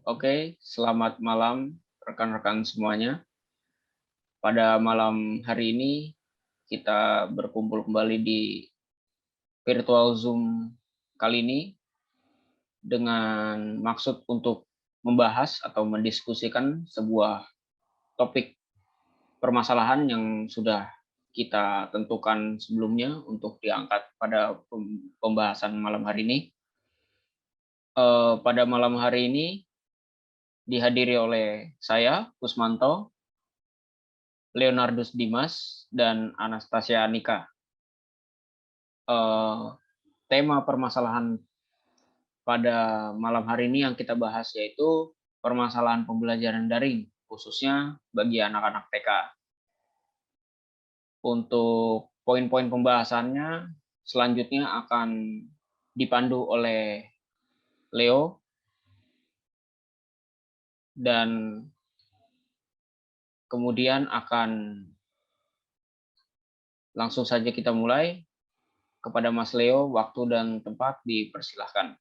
Oke, selamat malam rekan-rekan semuanya. Pada malam hari ini kita berkumpul kembali di virtual Zoom kali ini dengan maksud untuk membahas atau mendiskusikan sebuah topik permasalahan yang sudah kita tentukan sebelumnya untuk diangkat pada pembahasan malam hari ini. Pada malam hari ini dihadiri oleh saya, Kusmanto, Leonardus Dimas, dan Anastasia Nika. Tema permasalahan pada malam hari ini yang kita bahas yaitu permasalahan pembelajaran daring, khususnya bagi anak-anak TK. Untuk poin-poin pembahasannya selanjutnya akan dipandu oleh Leo, dan kemudian akan langsung saja kita mulai. Kepada Mas Leo, waktu dan tempat dipersilahkan.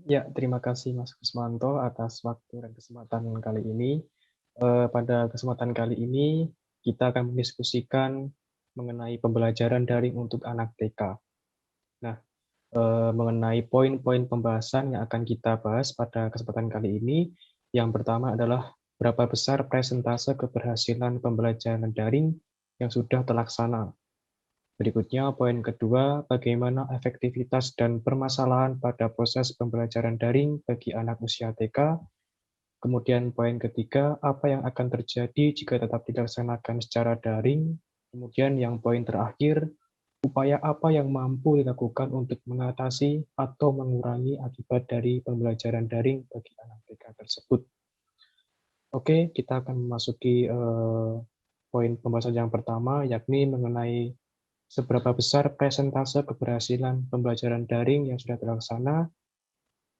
Ya, terima kasih Mas Kusmanto atas waktu dan kesempatan kali ini. Pada kesempatan kali ini, kita akan mendiskusikan mengenai pembelajaran daring untuk anak TK. Nah, mengenai poin-poin pembahasan yang akan kita bahas pada kesempatan kali ini, yang pertama adalah berapa besar persentase keberhasilan pembelajaran daring yang sudah terlaksana. Berikutnya, poin kedua, bagaimana efektivitas dan permasalahan pada proses pembelajaran daring bagi anak usia TK. Kemudian poin ketiga, apa yang akan terjadi jika tetap dilaksanakan secara daring. Kemudian yang poin terakhir, upaya apa yang mampu dilakukan untuk mengatasi atau mengurangi akibat dari pembelajaran daring bagi anak TK tersebut. Oke, kita akan memasuki poin pembahasan yang pertama, yakni mengenai seberapa besar persentase keberhasilan pembelajaran daring yang sudah terlaksana.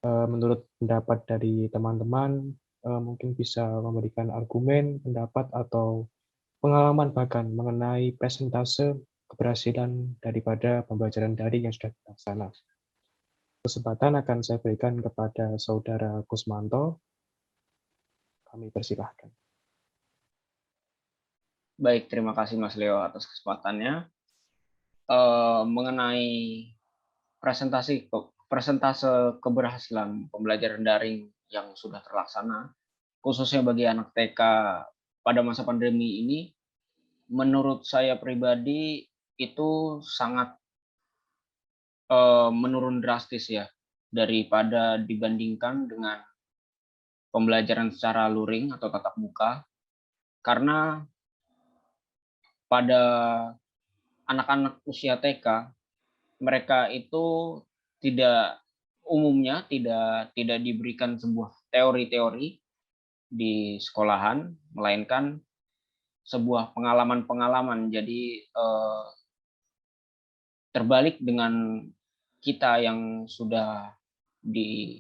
Menurut pendapat dari teman-teman, mungkin bisa memberikan argumen, pendapat, atau pengalaman bahkan mengenai persentase keberhasilan daripada pembelajaran daring yang sudah terlaksana. Kesempatan akan saya berikan kepada Saudara Kusmanto. Kami persilahkan. Baik, terima kasih Mas Leo atas kesempatannya. Mengenai persentase keberhasilan pembelajaran daring yang sudah terlaksana, khususnya bagi anak TK pada masa pandemi ini, menurut saya pribadi itu sangat menurun drastis ya, daripada dibandingkan dengan pembelajaran secara luring atau tatap muka, karena pada anak-anak usia TK, mereka itu umumnya tidak diberikan sebuah teori-teori di sekolahan, melainkan sebuah pengalaman-pengalaman. Jadi terbalik dengan kita yang sudah di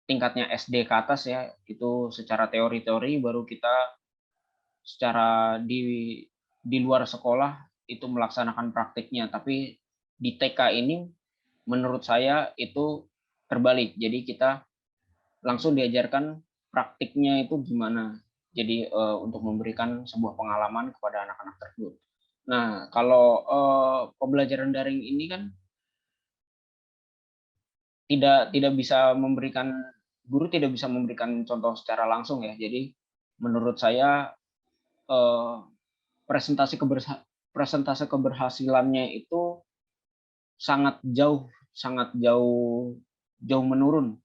tingkatnya SD ke atas ya, itu secara teori-teori, baru kita secara di luar sekolah itu melaksanakan praktiknya. Tapi di TK ini menurut saya itu terbalik. Jadi kita langsung diajarkan praktiknya itu gimana. Jadi untuk memberikan sebuah pengalaman kepada anak-anak tersebut. Nah, kalau pembelajaran daring ini kan tidak bisa memberikan guru tidak bisa memberikan contoh secara langsung ya. Jadi menurut saya eh, presentase keberhasilannya itu sangat jauh menurun.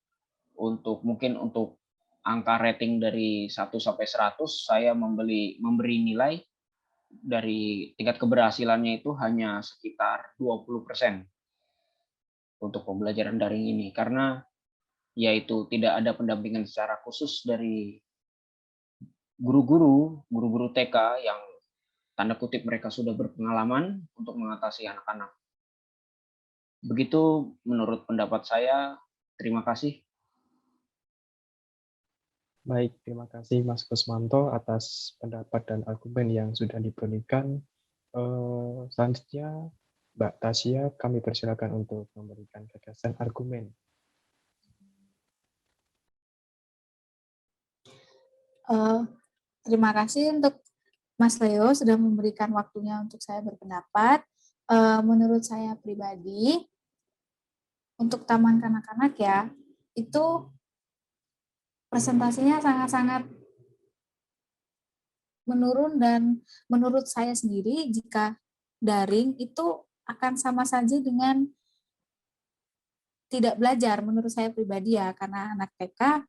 Mungkin untuk angka rating dari 1 sampai 100, saya memberi nilai dari tingkat keberhasilannya itu hanya sekitar 20% untuk pembelajaran daring ini, karena yaitu tidak ada pendampingan secara khusus dari guru-guru TK yang tanda kutip mereka sudah berpengalaman untuk mengatasi anak-anak. Begitu menurut pendapat saya. Terima kasih. Baik, terima kasih Mas Kusmanto atas pendapat dan argumen yang sudah diberikan. Selanjutnya, Mbak Tasya, kami persilakan untuk memberikan gagasan argumen. Eh, Terima kasih untuk Mas Leo sudah memberikan waktunya untuk saya berpendapat. Menurut saya pribadi, untuk taman kanak-kanak ya, itu presentasinya sangat-sangat menurun, dan menurut saya sendiri jika daring itu akan sama saja dengan tidak belajar menurut saya pribadi ya, karena anak TK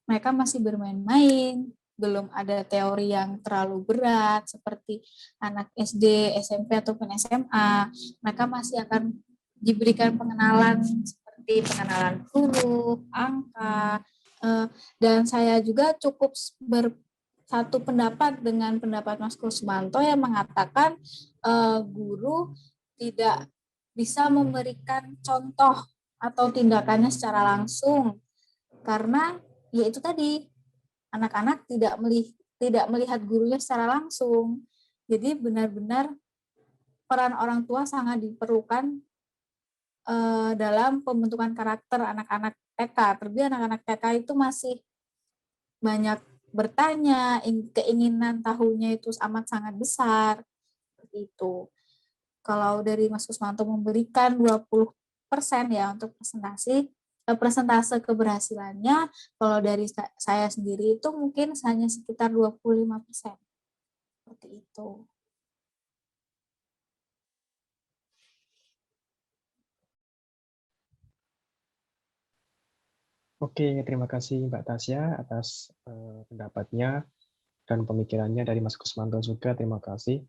mereka masih bermain-main, belum ada teori yang terlalu berat seperti anak SD, SMP ataupun SMA. Mereka masih akan diberikan pengenalan seperti pengenalan huruf, angka, dan saya juga cukup satu pendapat dengan pendapat Mas Kusmanto yang mengatakan guru tidak bisa memberikan contoh atau tindakannya secara langsung, karena ya itu tadi, anak-anak tidak melihat gurunya secara langsung. Jadi benar-benar peran orang tua sangat diperlukan dalam pembentukan karakter anak-anak TK. Terlebih anak-anak TK itu masih banyak bertanya, keinginan tahunya itu amat sangat besar. Seperti itu. Kalau dari Mas Kusmanto memberikan 20% ya untuk persentase keberhasilannya, kalau dari saya sendiri itu mungkin hanya sekitar 25%. Seperti itu. Oke, terima kasih Mbak Tasya atas pendapatnya dan pemikirannya. Dari Mas Kusmanto juga terima kasih.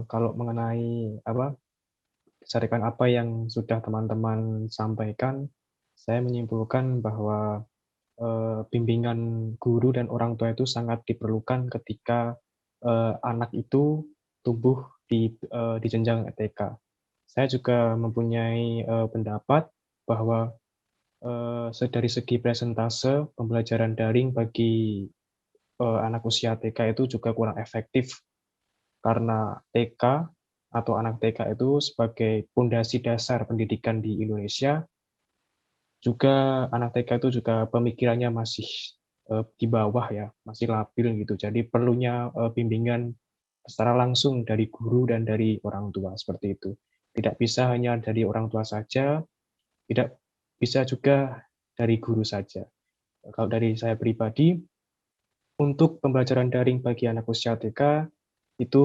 Kalau mengenai berdasarkan apa yang sudah teman-teman sampaikan, saya menyimpulkan bahwa bimbingan guru dan orang tua itu sangat diperlukan ketika anak itu tumbuh di jenjang TK. Saya juga mempunyai pendapat bahwa dari segi presentase pembelajaran daring bagi anak usia TK itu juga kurang efektif, karena TK atau anak TK itu sebagai pondasi dasar pendidikan di Indonesia, juga anak TK itu juga pemikirannya masih di bawah ya, masih labil gitu. Jadi perlunya bimbingan secara langsung dari guru dan dari orang tua seperti itu. Tidak bisa hanya dari orang tua saja, tidak bisa juga dari guru saja. Kalau dari saya pribadi, untuk pembelajaran daring bagi anak usia TK, itu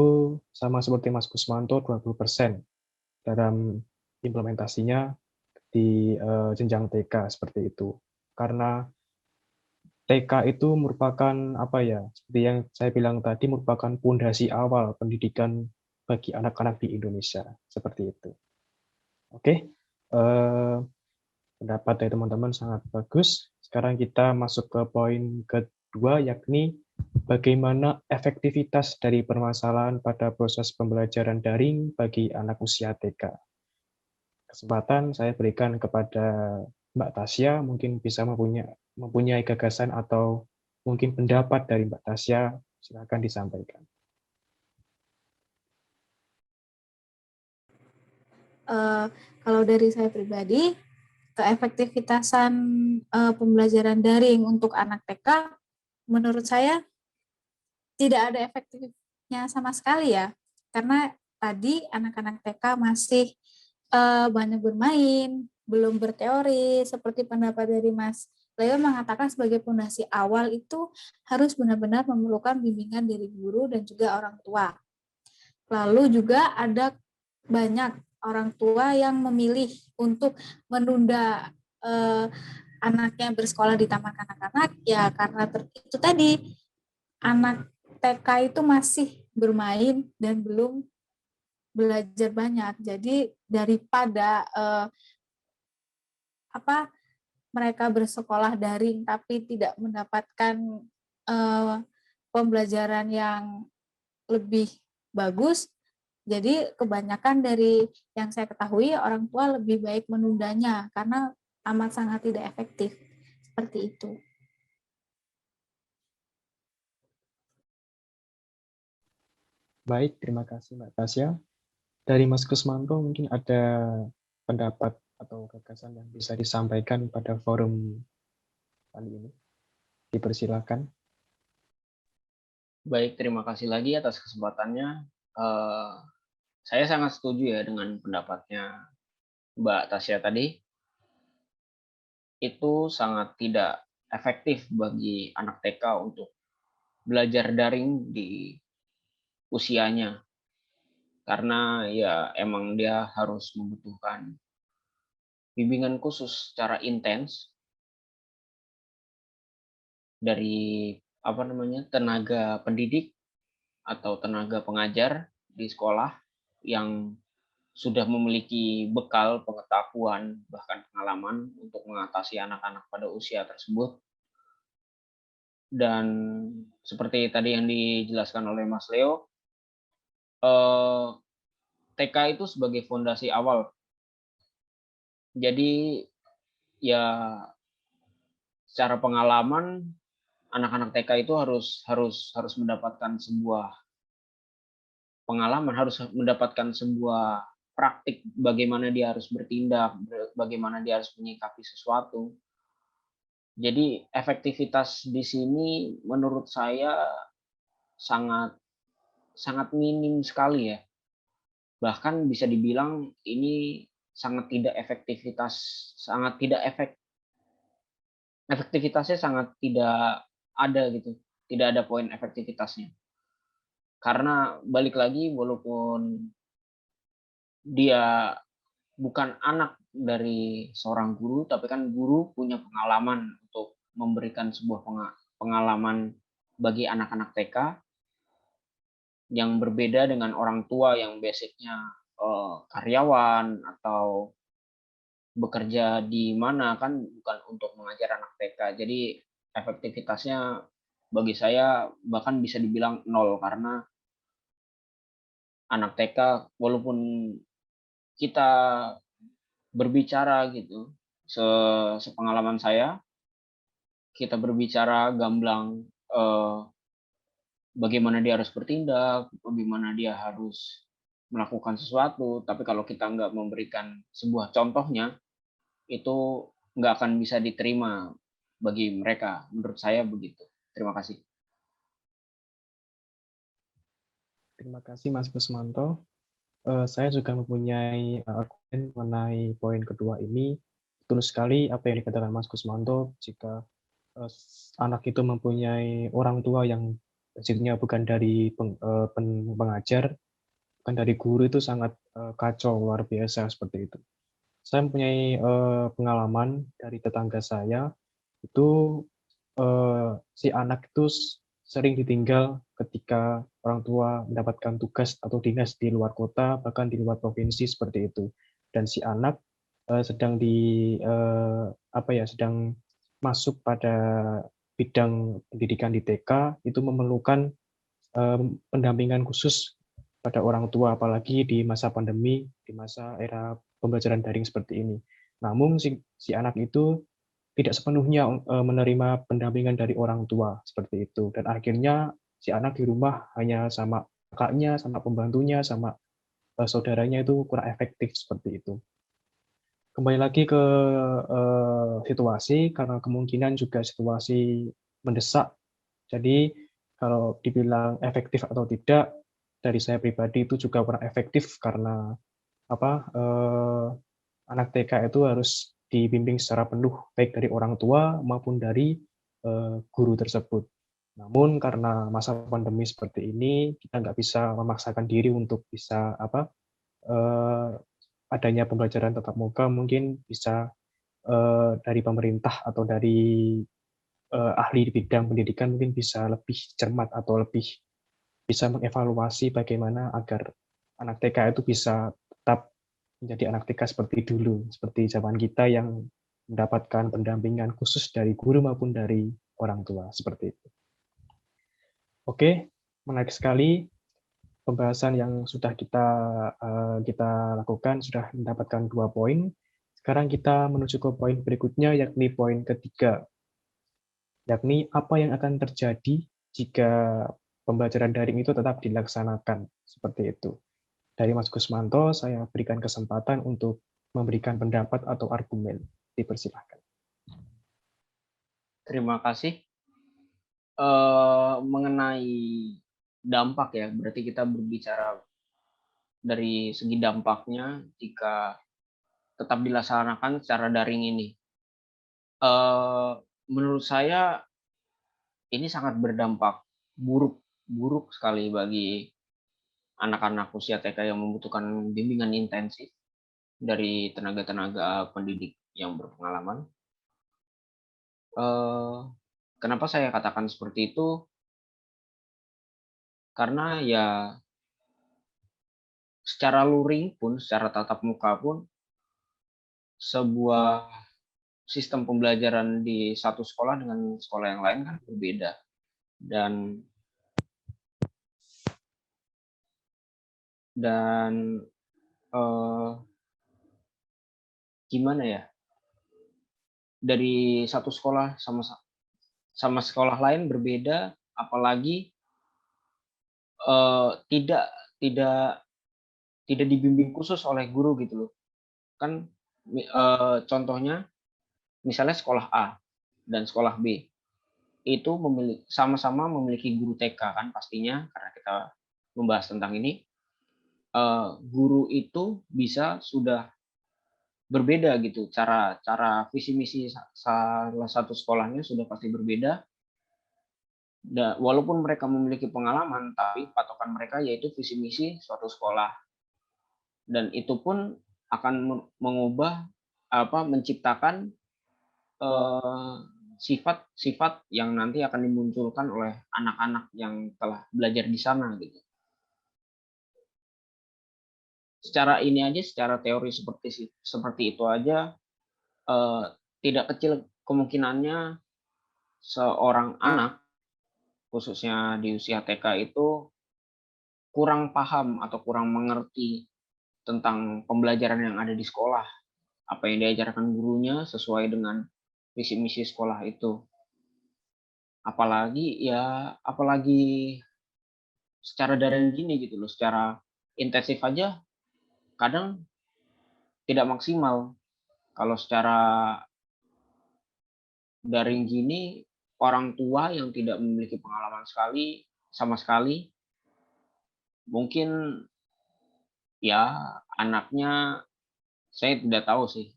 sama seperti Mas Kusmanto, 20% dalam implementasinya di jenjang TK seperti itu. Karena TK itu merupakan seperti yang saya bilang tadi, merupakan pondasi awal pendidikan bagi anak-anak di Indonesia seperti itu. Oke, pendapat dari teman-teman sangat bagus. Sekarang kita masuk ke poin kedua, yakni bagaimana efektivitas dari permasalahan pada proses pembelajaran daring bagi anak usia TK. Kesempatan saya berikan kepada Mbak Tasya, mungkin bisa mempunyai gagasan atau mungkin pendapat dari Mbak Tasya, silakan disampaikan. Kalau dari saya pribadi, keefektivitasan pembelajaran daring untuk anak TK, menurut saya tidak ada efektifnya sama sekali ya, karena tadi anak-anak TK masih banyak bermain, belum berteori, seperti pendapat dari Mas Leo mengatakan sebagai fondasi awal itu harus benar-benar memerlukan bimbingan dari guru dan juga orang tua. Lalu juga ada banyak orang tua yang memilih untuk menunda anaknya bersekolah di taman kanak-kanak ya karena itu tadi, anak TK itu masih bermain dan belum belajar banyak. Jadi daripada mereka bersekolah daring tapi tidak mendapatkan pembelajaran yang lebih bagus, jadi kebanyakan dari yang saya ketahui orang tua lebih baik menundanya karena amat sangat tidak efektif. Seperti itu. Baik, terima kasih Mbak Tasya. Dari Mas Kusmanto mungkin ada pendapat atau gagasan yang bisa disampaikan pada forum kali ini. Dipersilakan. Baik, terima kasih lagi atas kesempatannya. Eh, saya sangat setuju ya dengan pendapatnya Mbak Tasya tadi. Itu sangat tidak efektif bagi anak TK untuk belajar daring di usianya. Karena ya emang dia harus membutuhkan bimbingan khusus secara intens dari tenaga pendidik atau tenaga pengajar di sekolah yang sudah memiliki bekal pengetahuan bahkan pengalaman untuk mengatasi anak-anak pada usia tersebut. Dan seperti tadi yang dijelaskan oleh Mas Leo, TK itu sebagai fondasi awal. Jadi ya secara pengalaman anak-anak TK itu harus mendapatkan sebuah pengalaman, harus mendapatkan sebuah praktik bagaimana dia harus bertindak, bagaimana dia harus menyikapi sesuatu. Jadi efektivitas di sini menurut saya sangat sangat minim sekali ya. Bahkan bisa dibilang ini efektivitasnya sangat tidak ada gitu. Tidak ada poin efektivitasnya. Karena balik lagi walaupun dia bukan anak dari seorang guru, tapi kan guru punya pengalaman untuk memberikan sebuah pengalaman bagi anak-anak TK yang berbeda dengan orang tua yang basicnya karyawan atau bekerja di mana, kan bukan untuk mengajar anak TK. Jadi efektivitasnya bagi saya bahkan bisa dibilang nol, karena anak TK walaupun kita berbicara gitu, sepengalaman saya, kita berbicara gamblang bagaimana dia harus bertindak, bagaimana dia harus melakukan sesuatu, tapi kalau kita nggak memberikan sebuah contohnya, itu nggak akan bisa diterima bagi mereka. Menurut saya begitu. Terima kasih. Terima kasih Mas Kusmanto. Saya juga mempunyai argumen mengenai poin kedua ini. Betul sekali apa yang dikatakan Mas Kusmanto, jika anak itu mempunyai orang tua yang basicnya bukan dari pengajar, bukan dari guru, itu sangat kacau, luar biasa seperti itu. Saya mempunyai pengalaman dari tetangga saya, itu si anak itu sering ditinggal ketika orang tua mendapatkan tugas atau dinas di luar kota, bahkan di luar provinsi seperti itu. Dan si anak sedang masuk pada bidang pendidikan di TK, itu memerlukan pendampingan khusus pada orang tua, apalagi di masa pandemi, di masa era pembelajaran daring seperti ini. Namun si anak itu tidak sepenuhnya menerima pendampingan dari orang tua seperti itu, dan akhirnya si anak di rumah hanya sama kakaknya, sama pembantunya, sama saudaranya, itu kurang efektif seperti itu. Kembali lagi ke situasi, karena kemungkinan juga situasi mendesak. Jadi kalau dibilang efektif atau tidak, dari saya pribadi itu juga kurang efektif, karena anak TK itu harus dibimbing secara penuh baik dari orang tua maupun dari guru tersebut. Namun karena masa pandemi seperti ini, kita nggak bisa memaksakan diri untuk bisa adanya pembelajaran tatap muka. Mungkin bisa dari pemerintah atau dari ahli di bidang pendidikan mungkin bisa lebih cermat atau lebih bisa mengevaluasi bagaimana agar anak TK itu bisa tetap menjadi anak TK seperti dulu, seperti zaman kita yang mendapatkan pendampingan khusus dari guru maupun dari orang tua, seperti itu. Oke, menarik sekali pembahasan yang sudah kita lakukan, sudah mendapatkan 2 poin. Sekarang kita menuju ke poin berikutnya, yakni poin ketiga, yakni apa yang akan terjadi jika pembelajaran daring itu tetap dilaksanakan, seperti itu. Dari Mas Kusmanto, saya berikan kesempatan untuk memberikan pendapat atau argumen. Dipersilahkan. Terima kasih. mengenai dampak ya, berarti kita berbicara dari segi dampaknya jika tetap dilaksanakan secara daring ini. Menurut saya ini sangat berdampak buruk sekali bagi anak-anak usia TK yang membutuhkan bimbingan intensif dari tenaga-tenaga pendidik yang berpengalaman. Kenapa saya katakan seperti itu? Karena ya secara luring pun, secara tatap muka pun, sebuah sistem pembelajaran di satu sekolah dengan sekolah yang lain kan berbeda. Dan gimana ya? Dari satu sekolah sama sekolah lain berbeda, apalagi tidak dibimbing khusus oleh guru gitu loh. Kan contohnya misalnya sekolah A dan sekolah B itu sama-sama memiliki guru TK kan pastinya, karena kita membahas tentang ini. Guru itu bisa sudah berbeda gitu, cara visi misi salah satu sekolahnya sudah pasti berbeda. Walaupun mereka memiliki pengalaman, tapi patokan mereka yaitu visi misi suatu sekolah. Dan itu pun akan mengubah menciptakan sifat-sifat yang nanti akan dimunculkan oleh anak-anak yang telah belajar di sana gitu. Secara ini aja, secara teori seperti itu aja, tidak kecil kemungkinannya seorang anak khususnya di usia TK itu kurang paham atau kurang mengerti tentang pembelajaran yang ada di sekolah, apa yang diajarkan gurunya sesuai dengan visi misi sekolah itu. Apalagi secara daring gini gitu loh, secara intensif aja kadang tidak maksimal. Kalau secara daring gini, orang tua yang tidak memiliki pengalaman sama sekali, mungkin ya anaknya, saya tidak tahu sih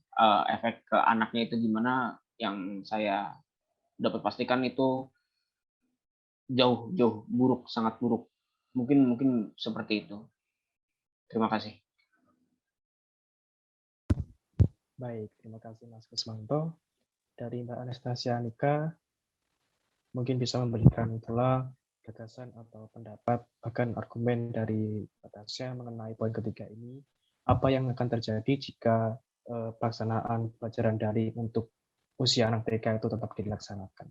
efek ke anaknya itu gimana. Yang saya dapat pastikan itu jauh buruk, sangat buruk. Mungkin seperti itu. Terima kasih. Baik, terima kasih Mas Kusmanto. Dari Mbak Anastasia Nika, mungkin bisa memberikan pula gagasan atau pendapat, bahkan argumen dari Mbak Tasya mengenai poin ketiga ini. Apa yang akan terjadi jika pelaksanaan pelajaran daring untuk usia anak TK itu tetap dilaksanakan?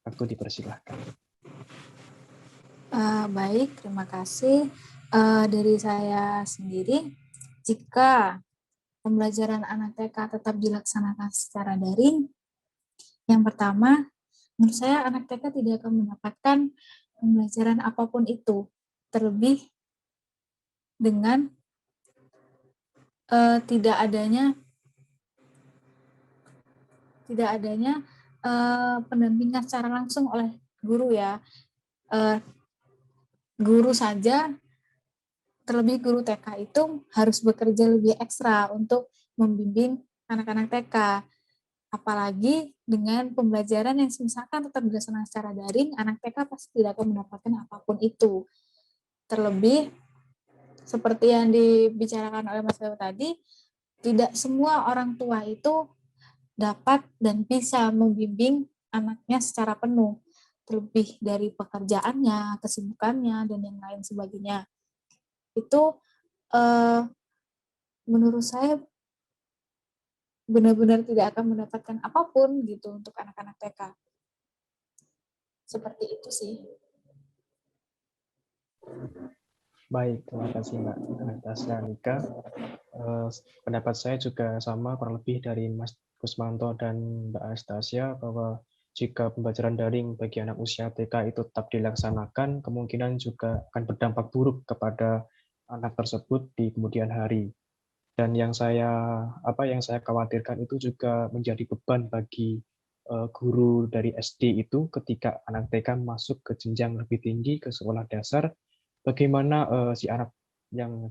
Waktu dipersilahkan. Baik, terima kasih. Dari saya sendiri, jika pembelajaran anak TK tetap dilaksanakan secara daring, yang pertama, menurut saya anak TK tidak akan mendapatkan pembelajaran apapun itu, terlebih dengan tidak adanya pendampingan secara langsung oleh guru ya. Guru saja, terlebih guru TK itu harus bekerja lebih ekstra untuk membimbing anak-anak TK. Apalagi dengan pembelajaran yang misalkan tetap dilaksanakan secara daring, anak TK pasti tidak akan mendapatkan apapun itu. Terlebih, seperti yang dibicarakan oleh Mas Dewa tadi, tidak semua orang tua itu dapat dan bisa membimbing anaknya secara penuh, terlebih dari pekerjaannya, kesibukannya, dan yang lain sebagainya. Itu menurut saya benar-benar tidak akan mendapatkan apapun gitu untuk anak-anak TK. Seperti itu sih. Baik, terima kasih Mbak Anastasia Nika. Pendapat saya juga sama kurang lebih dari Mas Kusmanto dan Mbak Anastasia, bahwa jika pembelajaran daring bagi anak usia TK itu tetap dilaksanakan, kemungkinan juga akan berdampak buruk kepada anak tersebut di kemudian hari. Dan yang saya khawatirkan itu juga menjadi beban bagi guru dari SD itu ketika anak TK masuk ke jenjang lebih tinggi ke sekolah dasar, bagaimana si anak yang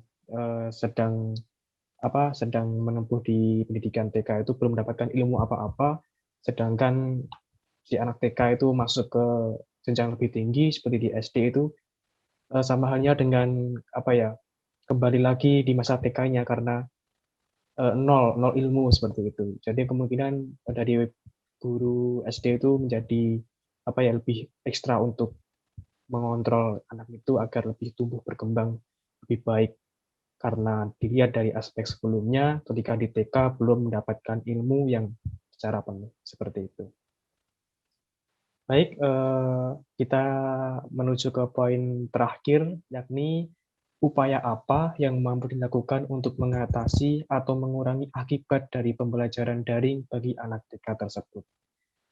sedang menempuh di pendidikan TK itu belum mendapatkan ilmu apa-apa, sedangkan si anak TK itu masuk ke jenjang lebih tinggi seperti di SD itu, sama halnya dengan kembali lagi di masa TK-nya karena nol ilmu seperti itu. Jadi kemungkinan dari guru SD itu menjadi lebih ekstra untuk mengontrol anak itu agar lebih tumbuh berkembang lebih baik karena dilihat dari aspek sebelumnya ketika di TK belum mendapatkan ilmu yang secara penuh seperti itu. Baik, kita menuju ke poin terakhir, yakni upaya apa yang mampu dilakukan untuk mengatasi atau mengurangi akibat dari pembelajaran daring bagi anak TK tersebut.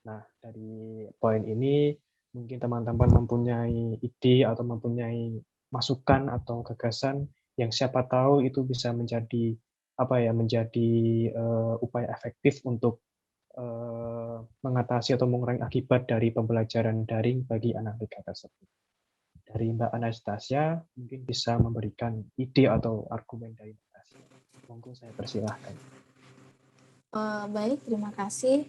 Nah, dari poin ini mungkin teman-teman mempunyai ide atau mempunyai masukan atau gagasan yang siapa tahu itu bisa menjadi upaya efektif untuk mengatasi atau mengurangi akibat dari pembelajaran daring bagi anak TK tersebut. Dari Mbak Anastasia, mungkin bisa memberikan ide atau argumen dari Mbak Anastasia. Monggo saya persilahkan. Baik, terima kasih.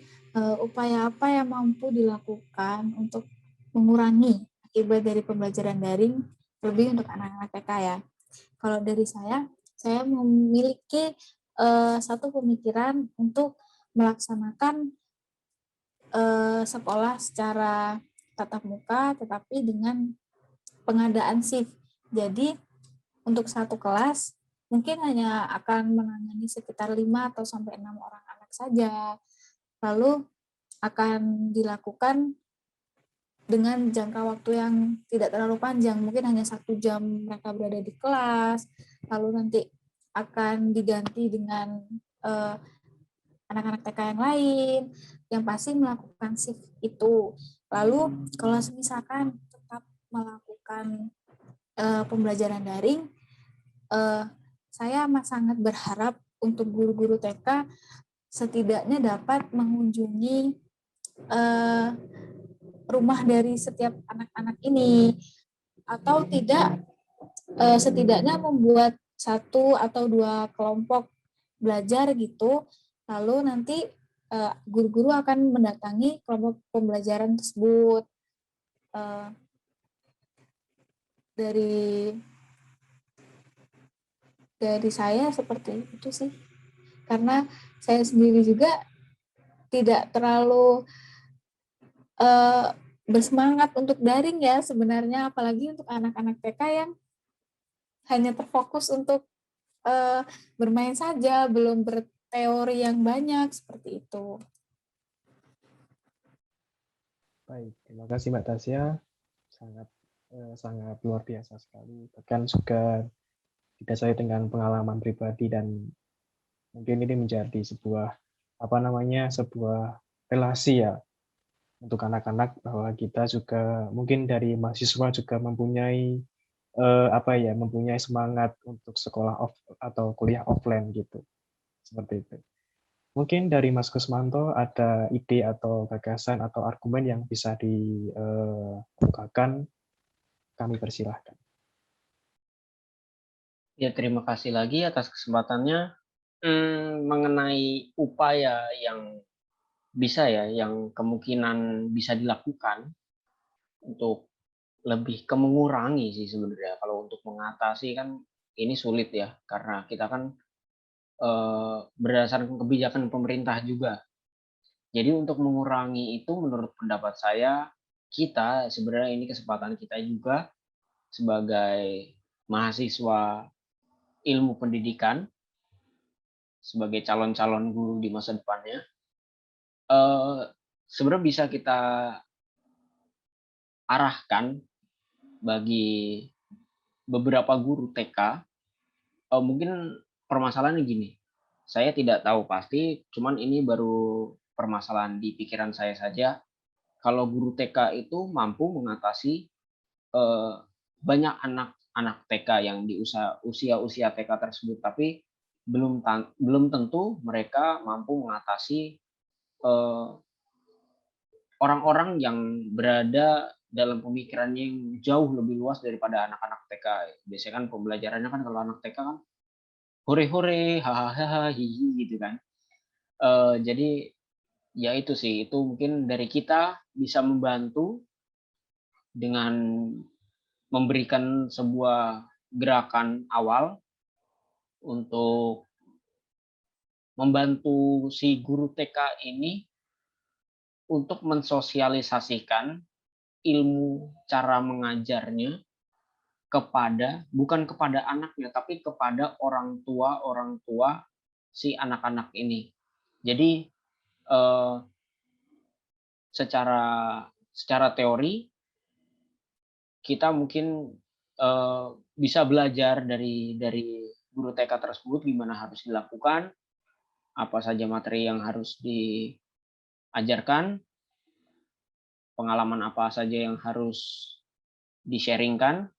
Upaya apa yang mampu dilakukan untuk mengurangi akibat dari pembelajaran daring, lebih untuk anak-anak TK ya? Kalau dari saya memiliki satu pemikiran untuk melaksanakan sekolah secara tatap muka, tetapi dengan pengadaan shift. Jadi untuk satu kelas mungkin hanya akan menangani sekitar 5 atau sampai 6 orang anak saja. Lalu akan dilakukan dengan jangka waktu yang tidak terlalu panjang, mungkin hanya 1 jam mereka berada di kelas, lalu nanti akan diganti dengan anak-anak TK yang lain, yang pasti melakukan shift itu. Lalu kalau misalkan tetap melakukan pembelajaran daring, saya sangat berharap untuk guru-guru TK setidaknya dapat mengunjungi rumah dari setiap anak-anak ini, atau tidak setidaknya membuat 1 atau 2 kelompok belajar gitu, lalu nanti guru-guru akan mendatangi kelompok pembelajaran tersebut. Dari saya seperti itu sih, karena saya sendiri juga tidak terlalu bersemangat untuk daring ya sebenarnya, apalagi untuk anak-anak TK yang hanya terfokus untuk bermain saja, belum berteori yang banyak seperti itu. Baik, terima kasih Mbak Tasya, sangat luar biasa sekali. Bahkan juga didasari dengan pengalaman pribadi dan mungkin ini menjadi sebuah sebuah relasi ya untuk anak-anak, bahwa kita juga mungkin dari mahasiswa juga mempunyai mempunyai semangat untuk sekolah atau kuliah offline gitu. Seperti itu. Mungkin dari Mas Kusmanto ada ide atau gagasan atau argumen yang bisa dibukakan, kami persilahkan. Ya, terima kasih lagi atas kesempatannya. Mengenai upaya yang yang kemungkinan bisa dilakukan untuk lebih ke mengurangi sih sebenarnya. Kalau untuk mengatasi kan ini sulit ya, karena kita kan berdasarkan kebijakan pemerintah juga. Jadi untuk mengurangi itu menurut pendapat saya, kita sebenarnya ini kesempatan kita juga sebagai mahasiswa ilmu pendidikan, sebagai calon-calon guru di masa depannya, sebenarnya bisa kita arahkan bagi beberapa guru TK. Mungkin permasalahannya gini, saya tidak tahu pasti, cuman ini baru permasalahan di pikiran saya saja. Kalau guru TK itu mampu mengatasi banyak anak-anak TK yang di usia TK tersebut, tapi belum tentu mereka mampu mengatasi orang-orang yang berada dalam pemikirannya yang jauh lebih luas daripada anak-anak TK. Biasanya kan pembelajarannya kan kalau anak TK kan hore-hore, hahaha, hihi gitu kan. Jadi ya itu sih, itu mungkin dari kita bisa membantu dengan memberikan sebuah gerakan awal untuk membantu si guru TK ini untuk mensosialisasikan ilmu cara mengajarnya bukan kepada anaknya, tapi kepada orang tua si anak-anak ini. Jadi secara secara teori kita mungkin bisa belajar dari guru TK tersebut gimana harus dilakukan, apa saja materi yang harus diajarkan, pengalaman apa saja yang harus di-sharing-kan.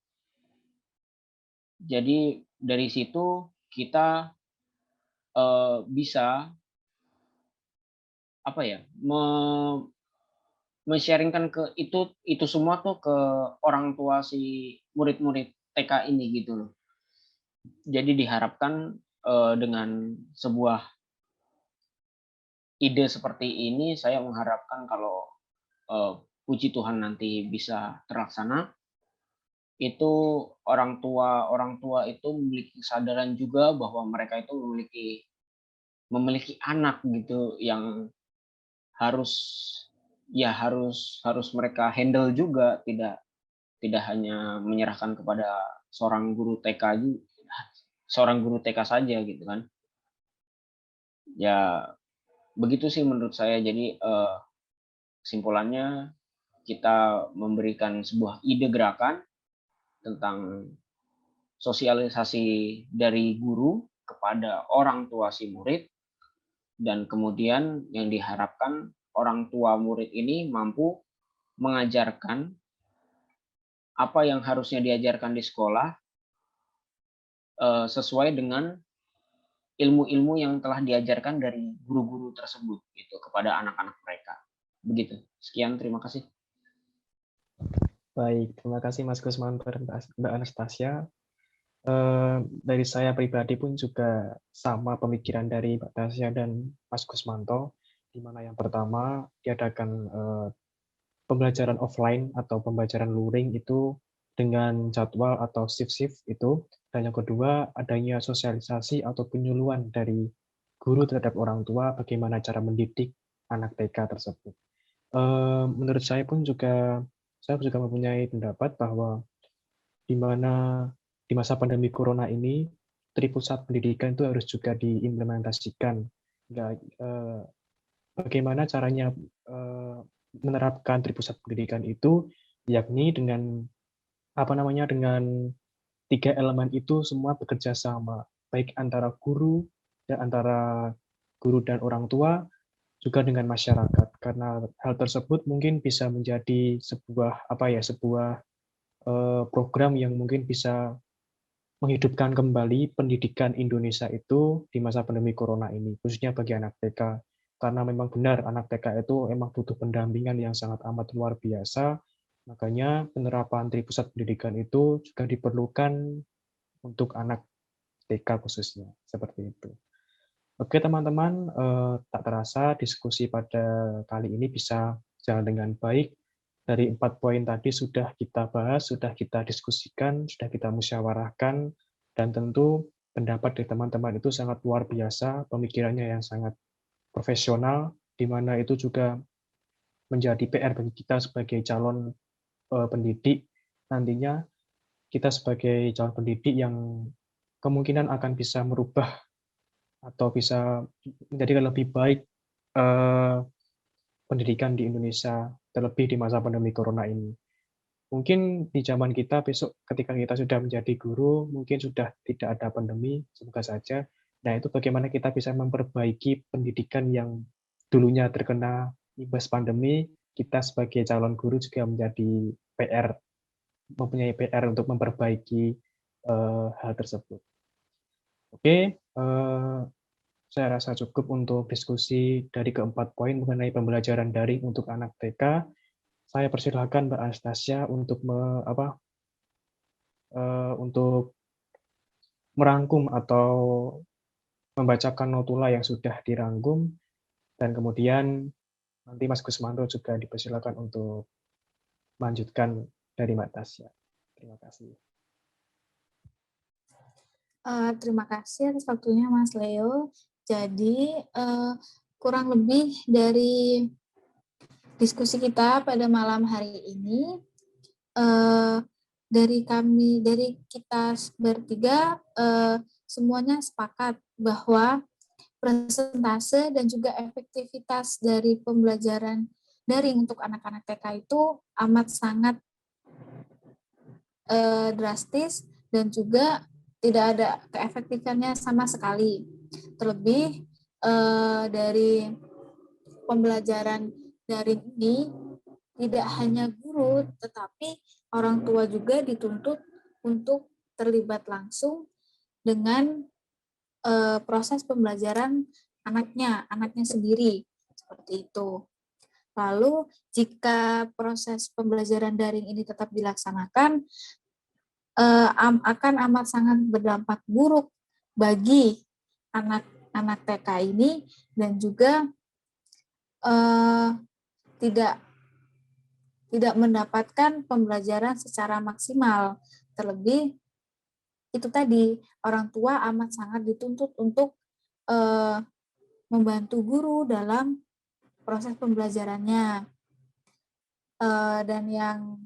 Jadi dari situ kita bisa apa ya, men-sharing-kan ke itu semua tuh ke orang tua si murid-murid TK ini gitu loh. Jadi diharapkan dengan sebuah ide seperti ini, saya mengharapkan kalau puji Tuhan nanti bisa terlaksana, itu orang tua itu memiliki kesadaran juga bahwa mereka itu memiliki anak gitu yang harus harus mereka handle juga, tidak hanya menyerahkan kepada seorang guru TK saja gitu kan. Ya begitu sih menurut saya. Jadi kesimpulannya kita memberikan sebuah ide gerakan tentang sosialisasi dari guru kepada orang tua si murid, dan kemudian yang diharapkan orang tua murid ini mampu mengajarkan apa yang harusnya diajarkan di sekolah sesuai dengan ilmu-ilmu yang telah diajarkan dari guru-guru tersebut gitu kepada anak-anak mereka. Begitu. Sekian, terima kasih. Baik, terima kasih Mas Gusmanto dan Mbak Anastasia. Dari saya pribadi pun juga sama pemikiran dari Mbak Tasya dan Mas Gusmanto, di mana yang pertama diadakan pembelajaran offline atau pembelajaran luring itu dengan jadwal atau shift-shift itu, dan yang kedua adanya sosialisasi atau penyuluhan dari guru terhadap orang tua bagaimana cara mendidik anak TK tersebut. Menurut saya juga mempunyai pendapat bahwa di mana di masa pandemi corona ini, Tripusat Pendidikan itu harus juga diimplementasikan. Bagaimana caranya menerapkan Tripusat Pendidikan itu, yakni dengan dengan 3 elemen itu semua bekerja sama, baik antara guru dan orang tua, juga dengan masyarakat. Karena hal tersebut mungkin bisa menjadi sebuah program yang mungkin bisa menghidupkan kembali pendidikan Indonesia itu di masa pandemi corona ini, khususnya bagi anak TK. Karena memang benar anak TK itu memang butuh pendampingan yang sangat amat luar biasa, makanya penerapan Tripusat Pendidikan itu juga diperlukan untuk anak TK khususnya, seperti itu. Oke teman-teman, tak terasa diskusi pada kali ini bisa jalan dengan baik. Dari 4 poin tadi sudah kita bahas, sudah kita diskusikan, sudah kita musyawarahkan, dan tentu pendapat dari teman-teman itu sangat luar biasa, pemikirannya yang sangat profesional, di mana itu juga menjadi PR bagi kita sebagai calon pendidik. Nantinya kita sebagai calon pendidik yang kemungkinan akan bisa merubah atau bisa menjadikan lebih baik pendidikan di Indonesia, terlebih di masa pandemi corona ini. Mungkin di zaman kita besok ketika kita sudah menjadi guru, mungkin sudah tidak ada pandemi, semoga saja. Nah, itu bagaimana kita bisa memperbaiki pendidikan yang dulunya terkena imbas pandemi, kita sebagai calon guru juga mempunyai PR untuk memperbaiki hal tersebut. Oke, saya rasa cukup untuk diskusi dari keempat poin mengenai pembelajaran daring untuk anak TK. Saya persilahkan Mbak Anastasia untuk untuk merangkum atau membacakan notula yang sudah dirangkum, dan kemudian nanti Mas Gusmanto juga dipersilakan untuk melanjutkan dari Mbak Tasya. Terima kasih. Terima kasih atas waktunya Mas Leo. Jadi kurang lebih dari diskusi kita pada malam hari ini, dari kita bertiga semuanya sepakat bahwa presentase dan juga efektivitas dari pembelajaran daring untuk anak-anak TK itu amat sangat drastis dan juga tidak ada keefektifannya sama sekali. Terlebih dari pembelajaran daring ini tidak hanya guru, tetapi orang tua juga dituntut untuk terlibat langsung dengan proses pembelajaran anaknya sendiri, seperti itu. Lalu jika proses pembelajaran daring ini tetap dilaksanakan, akan amat sangat berdampak buruk bagi anak-anak TK ini dan juga tidak mendapatkan pembelajaran secara maksimal. Terlebih itu tadi, orang tua amat sangat dituntut untuk membantu guru dalam proses pembelajarannya. Dan yang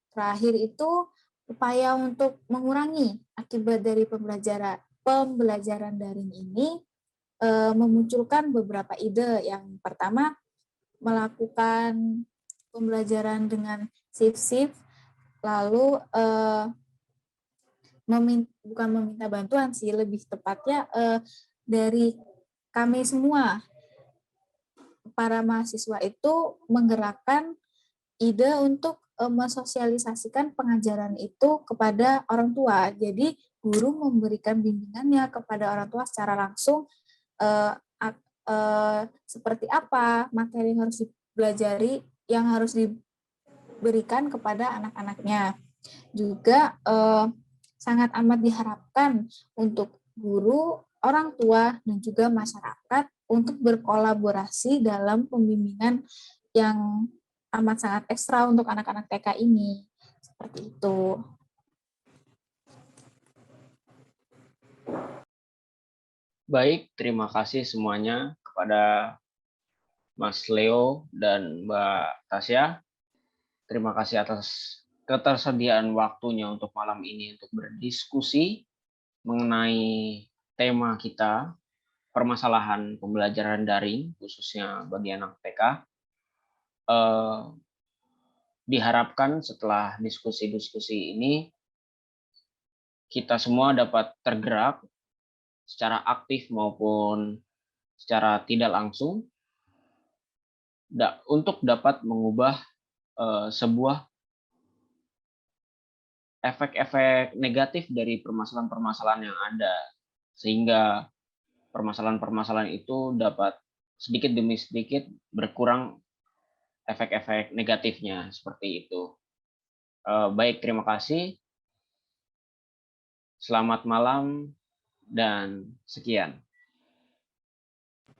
terakhir itu upaya untuk mengurangi akibat dari pembelajaran daring ini memunculkan beberapa ide. Yang pertama, melakukan pembelajaran dengan shift, lalu bukan meminta bantuan sih, lebih tepatnya dari kami semua, para mahasiswa itu menggerakkan ide untuk mensosialisasikan pengajaran itu kepada orang tua. Jadi guru memberikan bimbingannya kepada orang tua secara langsung, seperti apa materi yang harus dipelajari, yang harus diberikan kepada anak-anaknya. Juga sangat amat diharapkan untuk guru, orang tua, dan juga masyarakat untuk berkolaborasi dalam pembimbingan yang amat sangat ekstra untuk anak-anak TK ini. Seperti itu. Baik, terima kasih semuanya kepada Mas Leo dan Mbak Tasya. Terima kasih atas ketersediaan waktunya untuk malam ini untuk berdiskusi mengenai tema kita, permasalahan pembelajaran daring, khususnya bagi anak TK. Diharapkan setelah diskusi-diskusi ini, kita semua dapat tergerak secara aktif maupun secara tidak langsung untuk dapat mengubah sebuah efek-efek negatif dari permasalahan-permasalahan yang ada, sehingga permasalahan-permasalahan itu dapat sedikit demi sedikit berkurang efek-efek negatifnya, seperti itu. Baik, terima kasih. Selamat malam dan sekian.